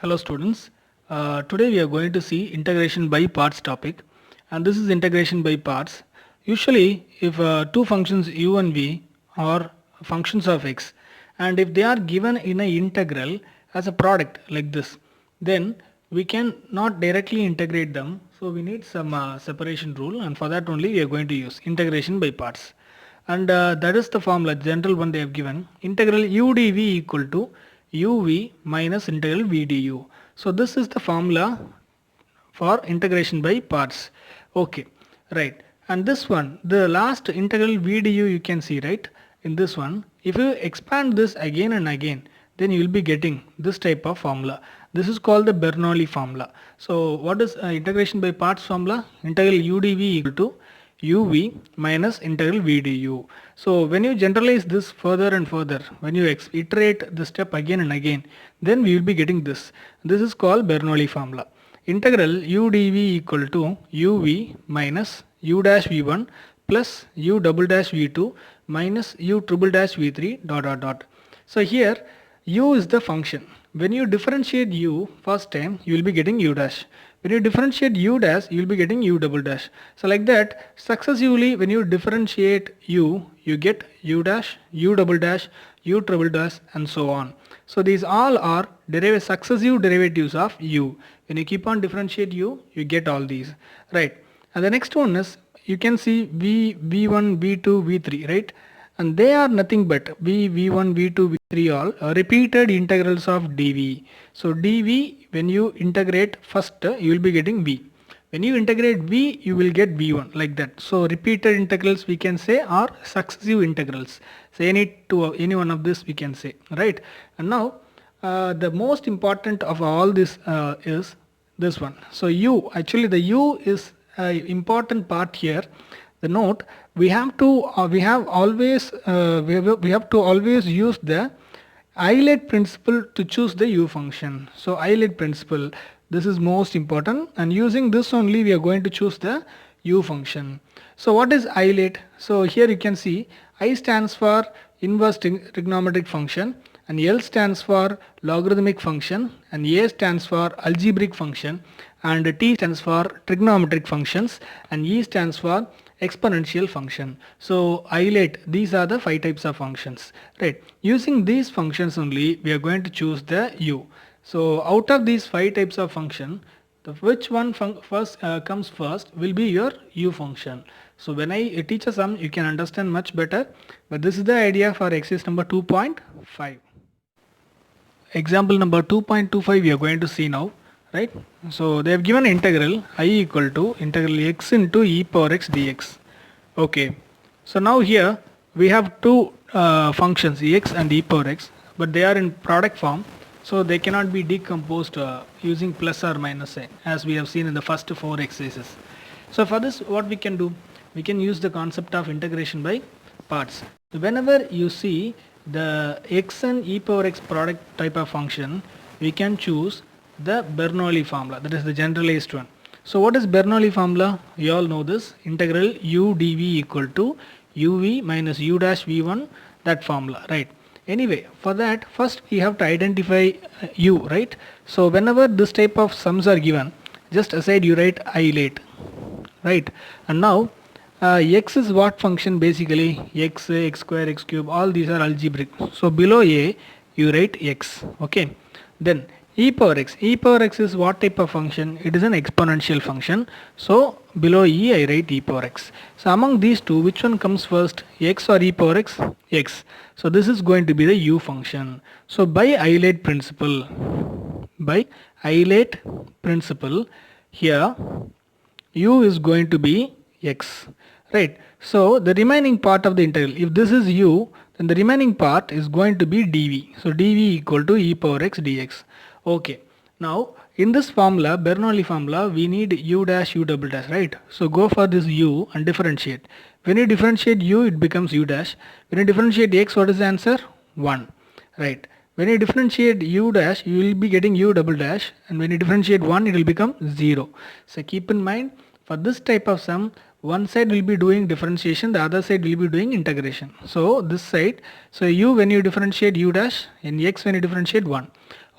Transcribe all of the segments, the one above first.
Hello students. Today we are going to see integration by parts topic, and this is integration by parts. Usually if two functions u and v are functions of x, and if they are given in an integral as a product like this, then we can not directly integrate them, so we need some separation rule, and for that only we are going to use integration by parts. And that is the formula, general one they have given, integral u dv equal to uv minus integral v du. So this is the formula for integration by parts. Okay, right. And this one, the last integral v du, you can see, right, in this one, if you expand this again and again, then you will be getting this type of formula. This is called the Bernoulli formula. So what is integration by parts formula? Integral u dv equal to uv minus integral v du. So when you generalize this further and further, when you iterate the step again and again, then we will be getting this. This is called Bernoulli formula. Integral u dv equal to uv minus u dash v1 plus u double dash v2 minus u triple dash v3 dot dot dot. So here u is the function. When you differentiate u first time, you will be getting u dash. When you differentiate u dash, you will be getting u double dash. So like that, successively when you differentiate u, you get u dash, u double dash, u triple dash, and so on. So these all are successive derivatives of u. When you keep on differentiate u, you get all these, right? And the next one is, you can see v1, v2, v3, right? And they are nothing but v1, v2, v3 all repeated integrals of dv. So dv, when you integrate first, you will be getting v. When you integrate v, you will get v1, like that. So repeated integrals we can say are successive integrals. So any one of this we can say, right? And now the most important of all this is this one. So u, actually the u is important part here. The note, we have to always use the Eilert principle to choose the u function. So Eilert principle, this is most important, and using this only we are going to choose the u function. So what is Eilert? So here you can see I stands for inverse trigonometric function, and L stands for logarithmic function, and A stands for algebraic function, and T stands for trigonometric functions, and E stands for exponential function. So Eilert, these are the 5 types of functions, right? Using these functions only we are going to choose the u. So out of these 5 types of function, which one comes first will be your u function. So when I teach a sum, you can understand much better, but this is the idea for exercise number 2.5. Example number 2.25 we are going to see now, right? So they have given integral I equal to integral x into e power x dx. Okay, so now here we have two functions, x and e power x, but they are in product form, so they cannot be decomposed using plus or minus sign, as we have seen in the first 4 exercises. So for this, what we can do, we can use the concept of integration by parts. Whenever you see the x and e power x product type of function, we can choose the Bernoulli formula, that is the generalized one. So what is Bernoulli formula? You all know this, integral u dv equal to uv minus u dash v1, that formula, right? Anyway, for that first we have to identify u, right? So whenever this type of sums are given, just aside you write Eilert, right? And now x is what function? Basically x, x square, x cube, all these are algebraic. So below a you write x, okay? Then e power x is what type of function? It is an exponential function. So below e I write e power x. So among these two, which one comes first, x or e power x? X. So this is going to be the u function. So by Eilert principle, here u is going to be x, right? So the remaining part of the integral, if this is u, then the remaining part is going to be dv. So dv equal to e power x dx. Okay, now in this formula, Bernoulli formula, we need u dash, u double dash, right? So go for this u and differentiate. When you differentiate u, it becomes u dash. When you differentiate x, what is the answer? 1, right? When you differentiate u dash, you will be getting u double dash, and when you differentiate 1, it will become 0. So keep in mind, for this type of sum, one side will be doing differentiation, the other side will be doing integration. So this side, so u when you differentiate u dash, and x when you differentiate 1.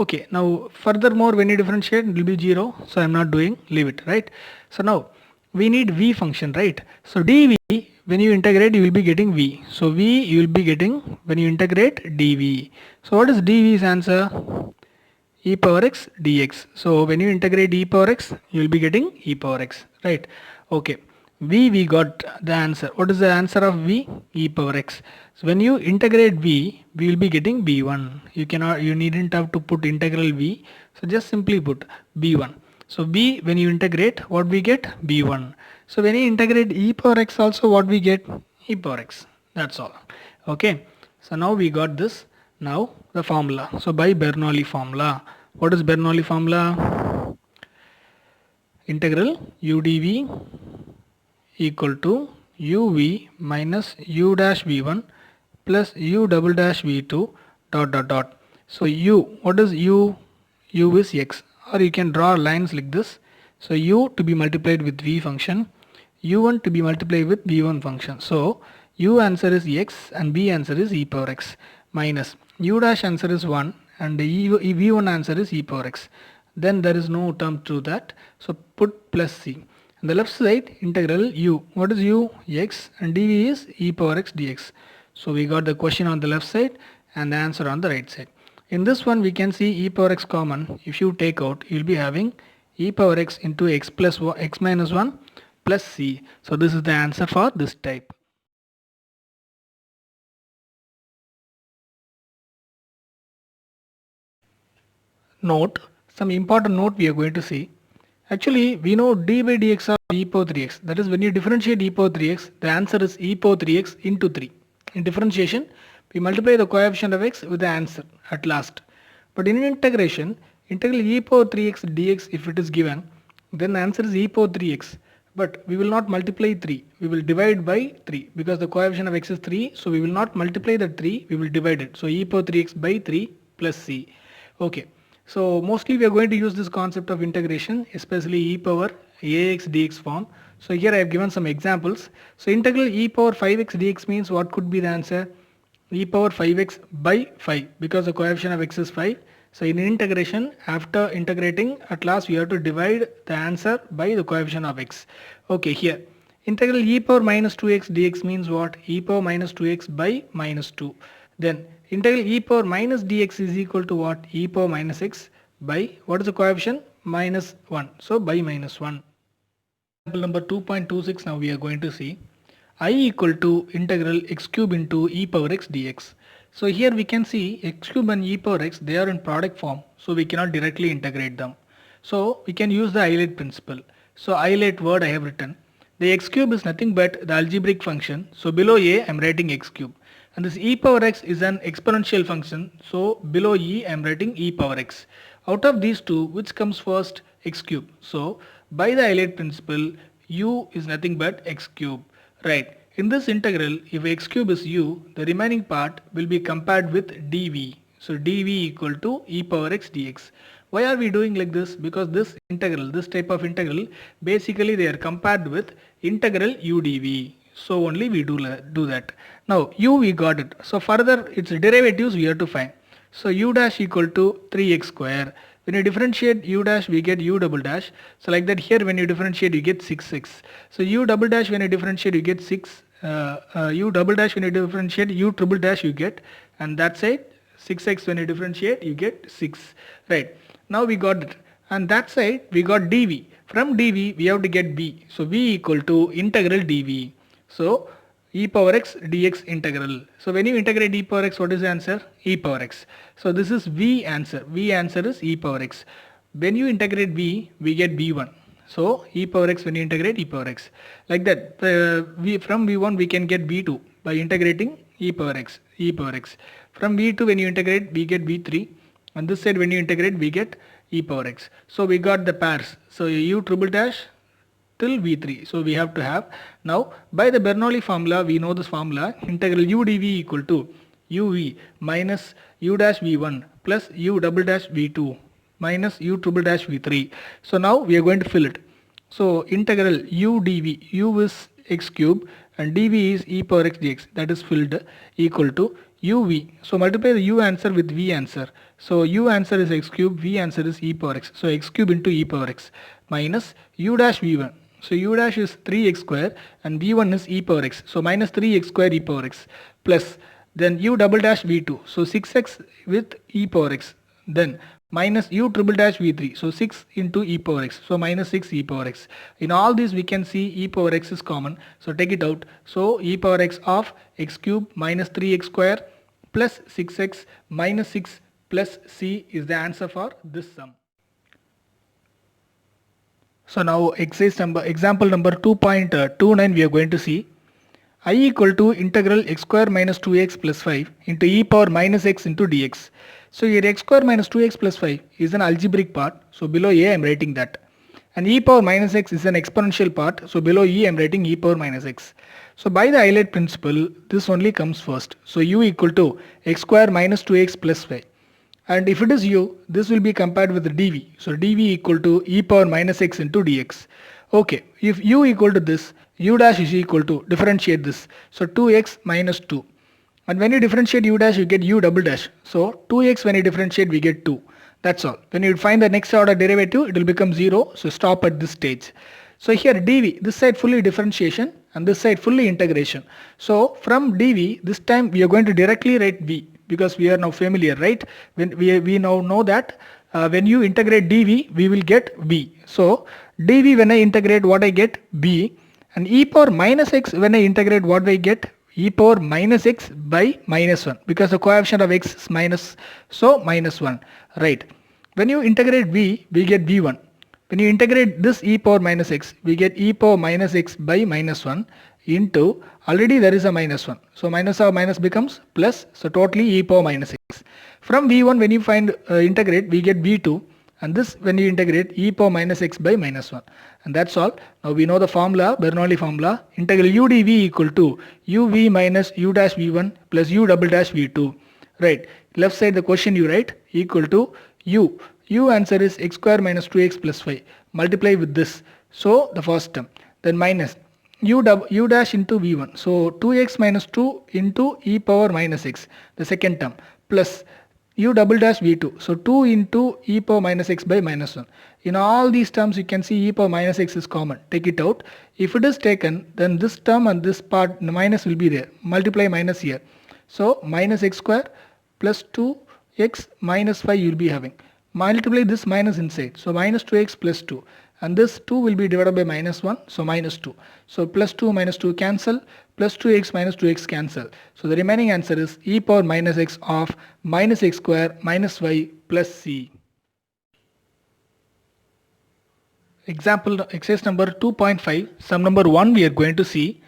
Okay, now furthermore when you differentiate it will be 0, so I'm not doing, leave it, right? So now we need v function, right? So dv, when you integrate you will be getting v. So v you will be getting when you integrate dv. So what is dv's answer? E power x dx. So when you integrate e power x you will be getting e power x, right? Okay, we got the answer. What is the answer of v? E power x. So when you integrate v, we will be getting b1. You needn't have to put integral v, so just simply put b1. So b, when you integrate, what we get? b1. So when you integrate e power x also, what we get? E power x. That's all. Okay, so now we got this. Now the formula. So by Bernoulli formula. What is Bernoulli formula? Integral u dv equal to uv minus u dash v1 plus u double dash v2 dot dot dot. So u, what is u? U is x, or you can draw lines like this. So u to be multiplied with v function, u1 to be multiplied with v1 function. So u answer is x and v answer is e power x, minus u dash answer is 1 and v1 answer is e power x. Then there is no term to that, so put plus c. On the left side, integral u, what is u? X, and dv is e power x dx. So we got the question on the left side and the answer on the right side. In this one we can see e power x common. If you take out, you will be having e power x into x plus x minus 1 plus c. So this is the answer for this type. Note, some important note we are going to see. Actually, we know d by dx of e power 3x. That is, when you differentiate e power 3x, the answer is e power 3x into 3. In differentiation, we multiply the coefficient of x with the answer at last. But in integration, integral e power 3x dx, if it is given, then the answer is e power 3x. But we will not multiply 3. We will divide by 3 because the coefficient of x is 3. So we will not multiply the 3. We will divide it. So e power 3x by 3 plus c. Okay. So mostly we are going to use this concept of integration, especially e power ax dx form. So here I have given some examples. So integral e power 5x dx means what could be the answer? E power 5x by 5 because the coefficient of x is 5. So in integration, after integrating, at last we have to divide the answer by the coefficient of x. Okay, here integral e power minus 2x dx means what? E power minus 2x by minus 2. Then integral e power minus dx is equal to what? E power minus x by, what is the coefficient? Minus 1. So by minus 1. Example number 2.26 now we are going to see. I equal to integral x cube into e power x dx. So here we can see x cube and e power x, they are in product form. So we cannot directly integrate them. So we can use the isolate principle. So isolate word I have written. The x cube is nothing but the algebraic function. So below a I am writing x cube. And this e power x is an exponential function. So below e I am writing e power x. Out of these two, which comes first? X cube. So by the isolate principle, u is nothing but x cube. Right. In this integral, if x cube is u, the remaining part will be compared with dv. So dv equal to e power x dx. Why are we doing like this? Because this integral, this type of integral, basically they are compared with integral u dv. So only we do that. Now u we got it. So further its derivatives we have to find. So u dash equal to 3x square. When you differentiate u dash we get u double dash. So like that here when you differentiate you get 6x. So u double dash when you differentiate you get 6. U double dash when you differentiate u triple dash you get. And that's it. 6x when you differentiate you get 6. Right. Now we got it. And that side we got dv. From dv we have to get b. So v equal to integral dv. So e power x dx integral. So when you integrate e power x, what is the answer? E power x. So this is v answer. V answer is e power x. When you integrate v, we get b1. So e power x when you integrate e power x. Like that, from v1 we can get b2 by integrating e power x. From v2 when you integrate we get b3. On this side when you integrate we get e power x. So we got the pairs. So u triple dash till v3. So we have to have. Now by the Bernoulli formula, we know this formula, integral u dv equal to uv minus u dash v1 plus u double dash v2 minus u triple dash v3. So now we are going to fill it. So integral u dv, u is x cube and dv is e power x dx, that is filled, equal to uv. So multiply the u answer with v answer. So u answer is x cube, v answer is e power x. So x cube into e power x minus u dash v1. So u dash is 3x square and v1 is e power x. So minus 3x square e power x plus then u double dash v2. So 6x with e power x. Then minus u triple dash v3. So 6 into e power x. So minus 6 e power x. In all these we can see e power x is common. So take it out. So e power x of x cube minus 3x square plus 6x minus 6 plus c is the answer for this sum. So now example number 2.29 we are going to see I equal to integral x square minus 2x plus 5 into e power minus x into dx. So here x square minus 2x plus 5 is an algebraic part. So below a I am writing that. And e power minus x is an exponential part. So below e I am writing e power minus x. So by the Euclid principle this only comes first. So u equal to x square minus 2x plus 5. And if it is u, this will be compared with the dv. So dv equal to e power minus x into dx. Okay, if u equal to this, u dash is equal to, differentiate this. So 2x minus 2. And when you differentiate u dash, you get u double dash. So 2x when you differentiate, we get 2. That's all. When you find the next order derivative, it will become 0. So stop at this stage. So here dv, this side fully differentiation and this side fully integration. So from dv, this time we are going to directly write v because we are now familiar, right? When we now know that when you integrate dv, we will get v. So dv when I integrate, what I get? b. And e power minus x when I integrate, what I get? E power minus x by minus 1 because the coefficient of x is minus, so minus 1, right? When you integrate v, we get v1. When you integrate this e power minus x, we get e power minus x by minus 1 into, already there is a minus 1. So minus of minus becomes plus, so totally e power minus x. From v1 when you find integrate, we get v2. And this when you integrate e power minus x by minus 1. And that's all. Now we know the formula, Bernoulli formula. Integral u dv equal to uv minus u dash v1 plus u double dash v2. Right. Left side the question you write equal to u. U answer is x square minus 2x plus 5. Multiply with this. So the first term. Then minus u dash into v1. So 2x minus 2 into e power minus x. The second term. Plus u double dash v2. So 2 into e power minus x by minus 1. In all these terms you can see e power minus x is common. Take it out. If it is taken, then this term and this part, the minus will be there. Multiply minus here. So minus x square plus 2x minus 5 you will be having. Multiply this minus inside. So minus 2x plus 2. And this 2 will be divided by minus 1. So minus 2. So plus 2 minus 2 cancel. Plus 2x minus 2x cancel. So the remaining answer is e power minus x of minus x square minus y plus c. Exercise number 2.5, sum number 1 we are going to see.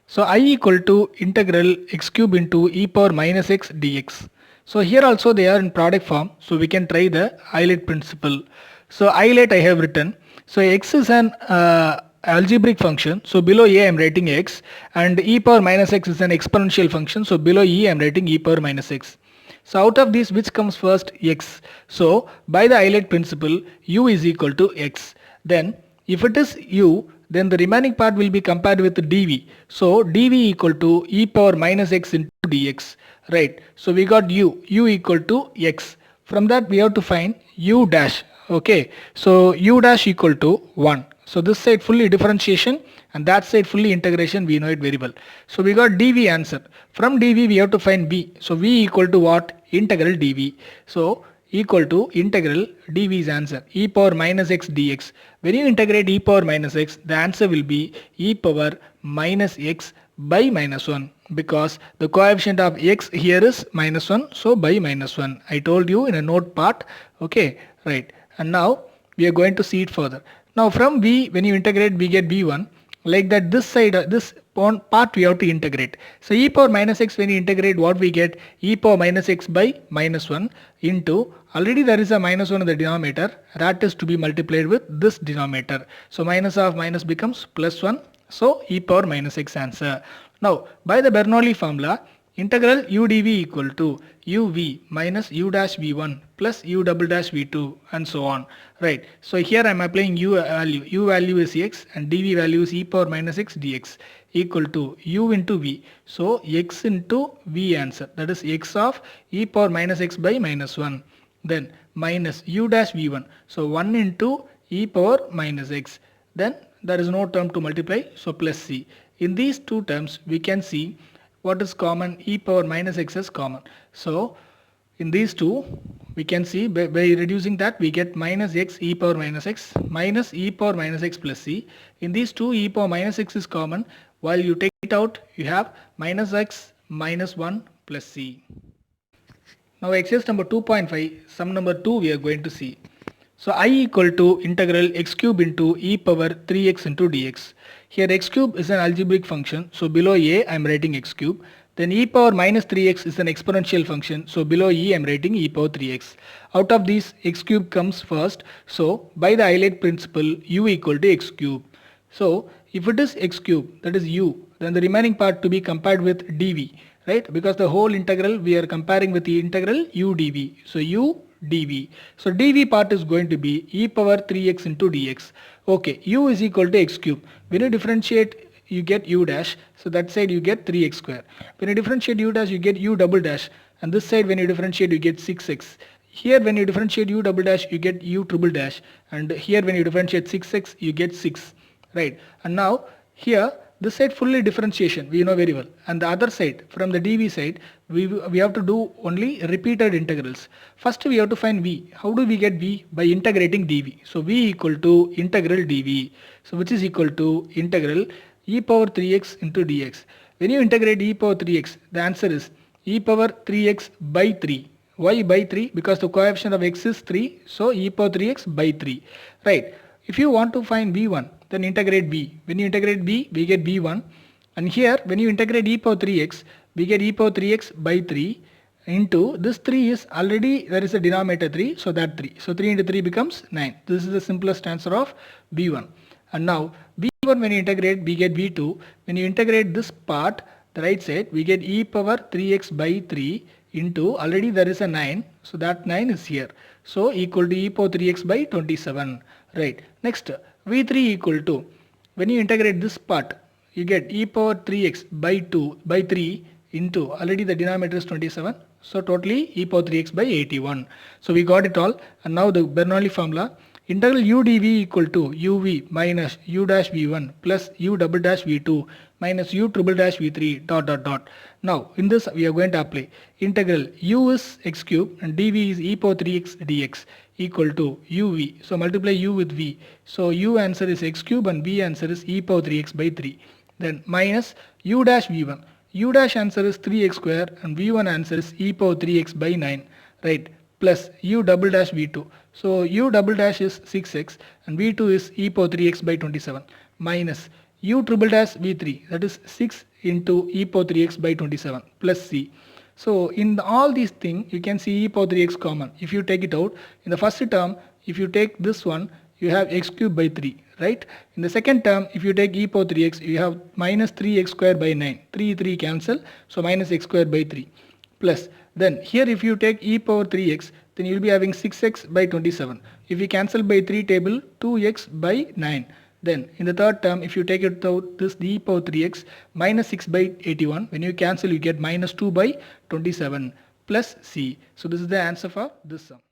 So I equal to integral x cube into e power minus x dx. So here also they are in product form. So we can try the Euclid principle. So Euclid I have written. So x is an algebraic function. So below a I am writing x, and e power minus x is an exponential function. So below e I am writing e power minus x. So out of these, which comes first? X. So by the Euclid principle, u is equal to x. Then if it is u, then the remaining part will be compared with dv. So dv equal to e power minus x into dx. Right. So we got u equal to x. From that we have to find u dash. Okay. So u dash equal to 1. So this side fully differentiation and that side fully integration, we know it very well. So we got dv answer. From dv we have to find v. So v equal to what? Integral dv. So equal to integral dv is answer, e power minus x dx. When you integrate e power minus x, the answer will be e power minus x by minus 1 because the coefficient of x here is minus 1. So by minus 1. I told you in a note part. Okay, right. And now we are going to see it further. Now from v, when you integrate, we get v1. Like that, this side, this part we have to integrate. So e power minus x, when you integrate, what we get? E power minus x by minus 1 into, already there is a minus 1 in the denominator. That is to be multiplied with this denominator. So minus of minus becomes plus 1. So e power minus x answer. Now by the Bernoulli formula, integral u dv equal to uv minus u dash v1 plus u double dash v2 and so on. Right. So here I am applying u value. U value is x and dv value is e power minus x dx equal to u into v. So x into v answer, that is x of e power minus x by minus 1 then minus u dash v1. So 1 into e power minus x. Then there is no term to multiply, so plus c. In these two terms we can see what is common. E power minus x is common. So in these two we can see by reducing that we get minus x e power minus x minus e power minus x plus c. In these two, e power minus x is common. While you take it out, you have minus x minus 1 plus c. Now exercise number 2.5, sum number 2 we are going to see. So I equal to integral x cube into e power 3x into dx. Here x cube is an algebraic function, so below a I am writing x cube. Then e power minus 3x is an exponential function, so below e I am writing e power 3x. Out of these, x cube comes first, so by the Euclid principle u equal to x cube. So if it is x cube, that is u, then the remaining part to be compared with dv, right? Because the whole integral we are comparing with the integral u dv. So u dv. So dv part is going to be e power 3x into dx. Okay, u is equal to x cube. When you differentiate, you get u dash. So that side you get 3x square. When you differentiate u dash, you get u double dash. And this side when you differentiate, you get 6x. Here when you differentiate u double dash, you get u triple dash. And here when you differentiate 6x, you get 6. Right? And now here this side fully differentiation we know very well, and the other side from the dv side we have to do only repeated integrals. First we have to find v. How do we get v? By integrating dv. So v equal to integral dv, so which is equal to integral e power 3x into dx. When you integrate e power 3x, the answer is e power 3x by 3. Why by 3? Because the coefficient of x is 3, so e power 3x by 3. Right? If you want to find v1, then integrate b. When you integrate b, we get b1. And here, when you integrate e power 3x, we get e power 3x by 3 into this 3 is already, there is a denominator 3, so that 3. So 3 into 3 becomes 9. This is the simplest answer of b1. And now, b1 when you integrate, we get b2. When you integrate this part, the right side, we get e power 3x by 3 into, already there is a 9, so that 9 is here. So equal to e power 3x by 27. Right. Next, v3 equal to, when you integrate this part, you get e power 3x by 2 by 3 into, already the denominator is 27. So totally e power 3x by 81. So we got it all. And now the Bernoulli formula, integral u dv equal to uv minus u dash v1 plus u double dash v2 minus u triple dash v3 dot dot dot. Now in this we are going to apply integral u is x cube and dv is e power 3x dx equal to uv. So multiply u with v. So u answer is x cube and v answer is e power 3x by 3. Then minus u dash v1. U dash answer is 3x square and v1 answer is e power 3x by 9. Right? Plus u double dash v2. So u double dash is 6x and v2 is e power 3x by 27 minus u triple dash v3, that is 6 into e power 3x by 27 plus c. So in all these things you can see e power 3x common. If you take it out, in the first term if you take this one, you have x cube by 3, right? In the second term if you take e power 3x, you have minus 3x square by 9. 3 cancel, so minus x square by 3 plus, then here if you take e power 3x, then you will be having 6x by 27. If we cancel by 3 table, 2x by 9. Then in the third term, if you take it out, this e power 3x minus 6 by 81. When you cancel, you get minus 2 by 27 plus c. So this is the answer for this sum.